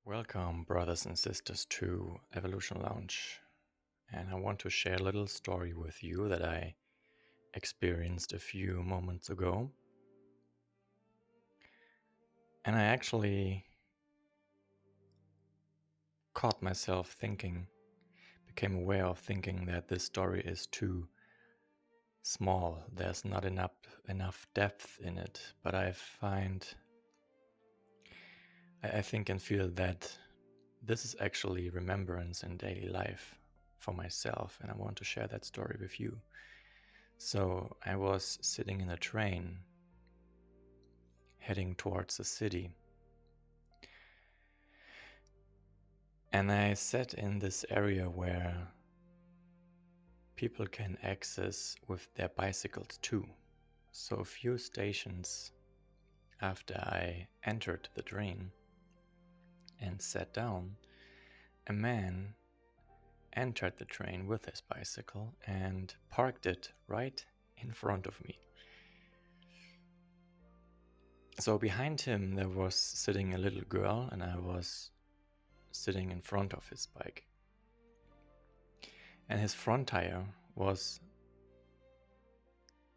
Welcome, brothers and sisters, to Evolution Lounge. And I want to share a little story with you that I experienced a few moments ago. And I actually caught myself thinking, became aware of thinking that this story is too small. There's not enough depth in it. But I think and feel that this is actually remembrance in daily life for myself. And I want to share that story with you. So I was sitting in a train heading towards the city. And I sat in this area where people can access with their bicycles too. So a few stations after I entered the train and sat down, a man entered the train with his bicycle and parked it right in front of me. So behind him there was sitting a little girl and I was sitting in front of his bike. And his front tire was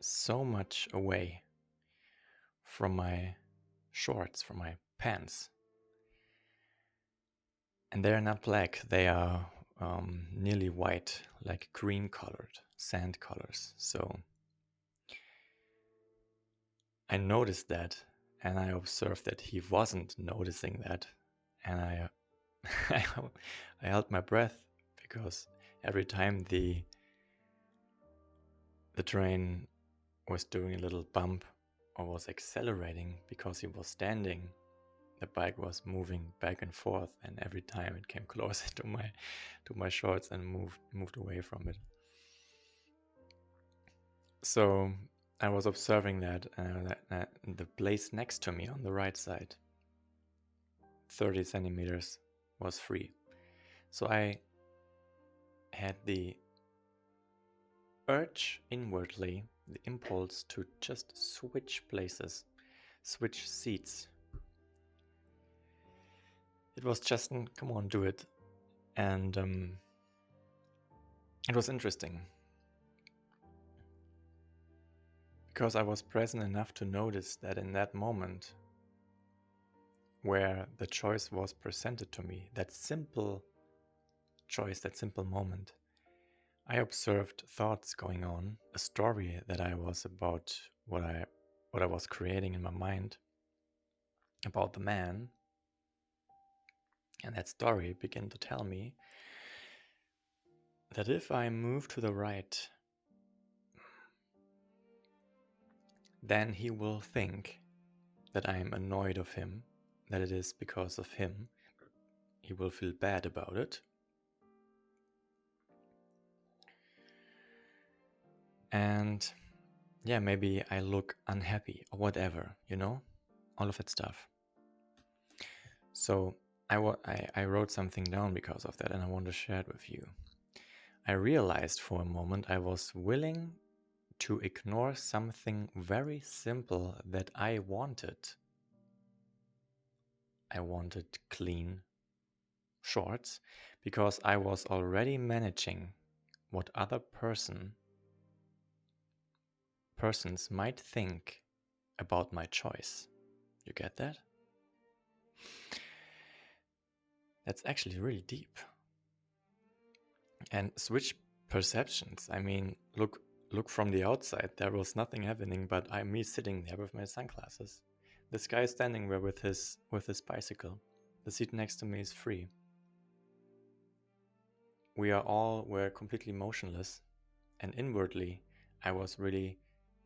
so much away from my shorts, from my pants. And they're not black, they are nearly white, like green colored, sand colors. So I noticed that and I observed that he wasn't noticing that. And I held my breath because every time the train was doing a little bump or was accelerating because he was standing, the bike was moving back and forth, and every time it came closer to my shorts and moved away from it. So I was observing that the place next to me on the right side, 30 centimeters, was free. So I had the urge inwardly, the impulse to just switch places, switch seats. It was just, come on, do it. And it was interesting because I was present enough to notice that in that moment where the choice was presented to me, that simple choice, that simple moment, I observed thoughts going on, a story that I was about what I was creating in my mind about the man. And that story began to tell me that if I move to the right, then he will think that I am annoyed of him, that it is because of him. He will feel bad about it. And yeah, maybe I look unhappy or whatever, all of that stuff. So I wrote something down because of that and I want to share it with you. I realized for a moment I was willing to ignore something very simple that I wanted. I wanted clean shorts because I was already managing what other persons might think about my choice. You get that? That's actually really deep. And switch perceptions. I mean, look from the outside. There was nothing happening, but me sitting there with my sunglasses. This guy standing there with his bicycle. The seat next to me is free. We're completely motionless, and inwardly, I was really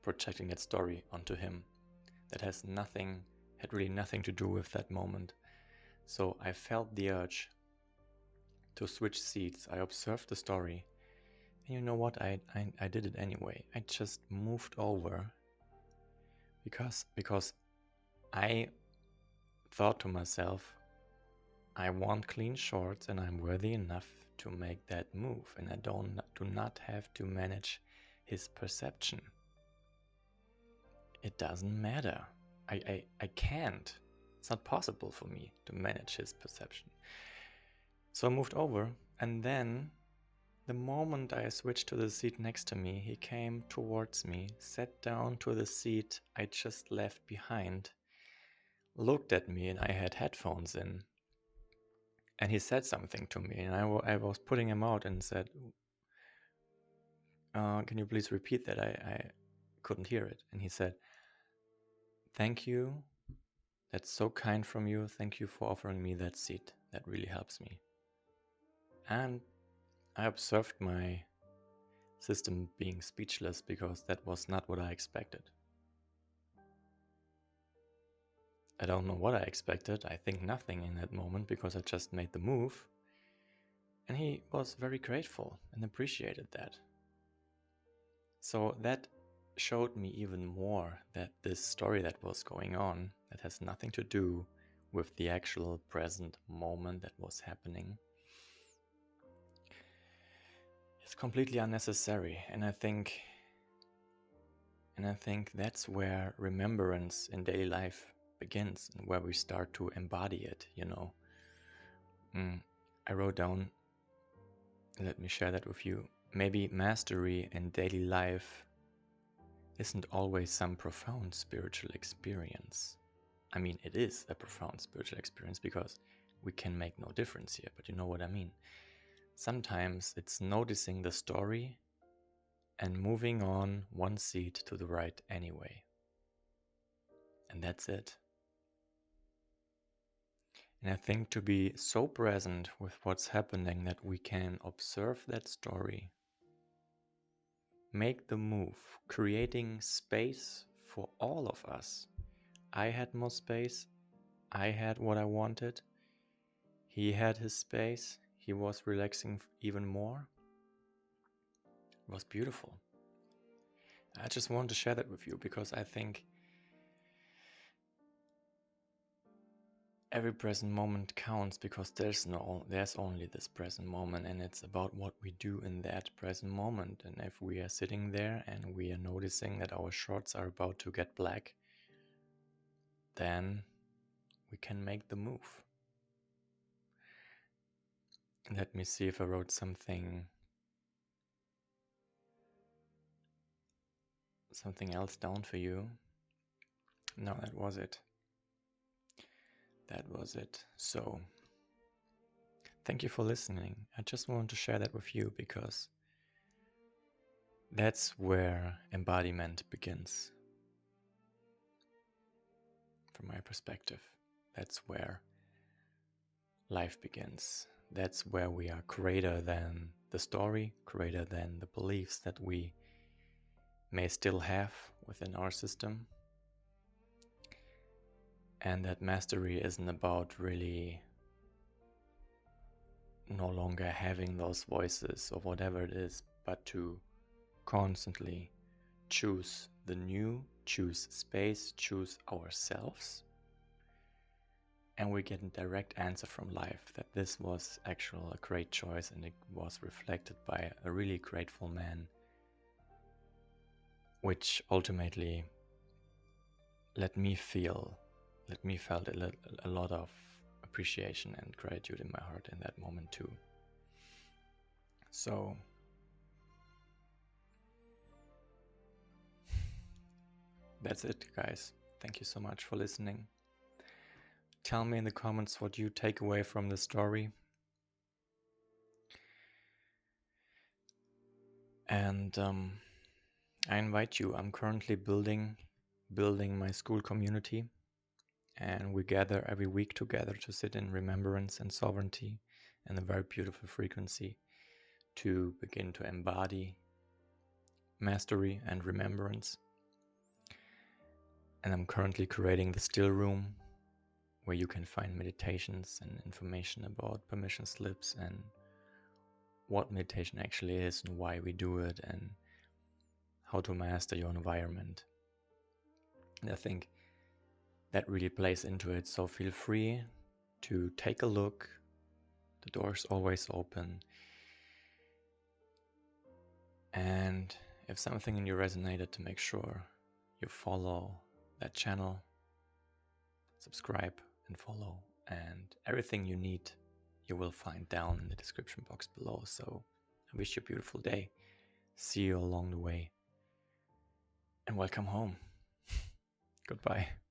projecting that story onto him. That had really nothing to do with that moment. So I felt the urge to switch seats. I observed the story. And you know what? I did it anyway. I just moved over because I thought to myself, I want clean shorts and I'm worthy enough to make that move, and I do not have to manage his perception. It doesn't matter. I can't. It's not possible for me to manage his perception. So I moved over, and then the moment I switched to the seat next to me, he came towards me, sat down to the seat I just left behind, looked at me, and I had headphones in. And he said something to me, and I was putting him out and said, can you please repeat that? I couldn't hear it. And he said, thank you. That's so kind from you. Thank you for offering me that seat. That really helps me. And I observed my system being speechless because that was not what I expected. I don't know what I expected. I think nothing in that moment because I just made the move. And he was very grateful and appreciated that. So that showed me even more that this story that was going on, that has nothing to do with the actual present moment that was happening, is completely unnecessary. And I think that's where remembrance in daily life begins and where we start to embody it, you know. I wrote down, let me share that with you. Maybe mastery in daily life isn't always some profound spiritual experience. I mean, it is a profound spiritual experience because we can make no difference here, but you know what I mean. Sometimes it's noticing the story and moving on one seat to the right anyway. And that's it. And I think to be so present with what's happening that we can observe that story, make the move, creating space for all of us. I had more space. I had what I wanted. He had his space. He was relaxing even more. It was beautiful. I just want to share that with you because I think every present moment counts because there's only this present moment, and it's about what we do in that present moment. And if we are sitting there and we are noticing that our shorts are about to get black, then we can make the move. Let me see if I wrote something else down for you. No, that was it. So thank you for listening. I just want to share that with you because that's where embodiment begins. From my perspective, that's where life begins. That's where we are greater than the story, greater than the beliefs that we may still have within our system. And that mastery isn't about really no longer having those voices or whatever it is, but to constantly choose the new, choose space, choose ourselves. And we get a direct answer from life that this was actually a great choice, and it was reflected by a really grateful man, which ultimately let me felt a lot of appreciation and gratitude in my heart in that moment too. So that's it, guys. Thank you so much for listening. Tell me in the comments what you take away from the story. And I invite you. I'm currently building my school community, and we gather every week together to sit in remembrance and sovereignty and a very beautiful frequency to begin to embody mastery and remembrance. And I'm currently creating the still room where you can find meditations and information about permission slips and what meditation actually is and why we do it and how to master your environment. And I think that really plays into it. So feel free to take a look. The door's always open. And if something in you resonated, to make sure you follow that channel, subscribe, and follow. And everything you need, you will find down in the description box below. So I wish you a beautiful day. See you along the way. And welcome home. Goodbye.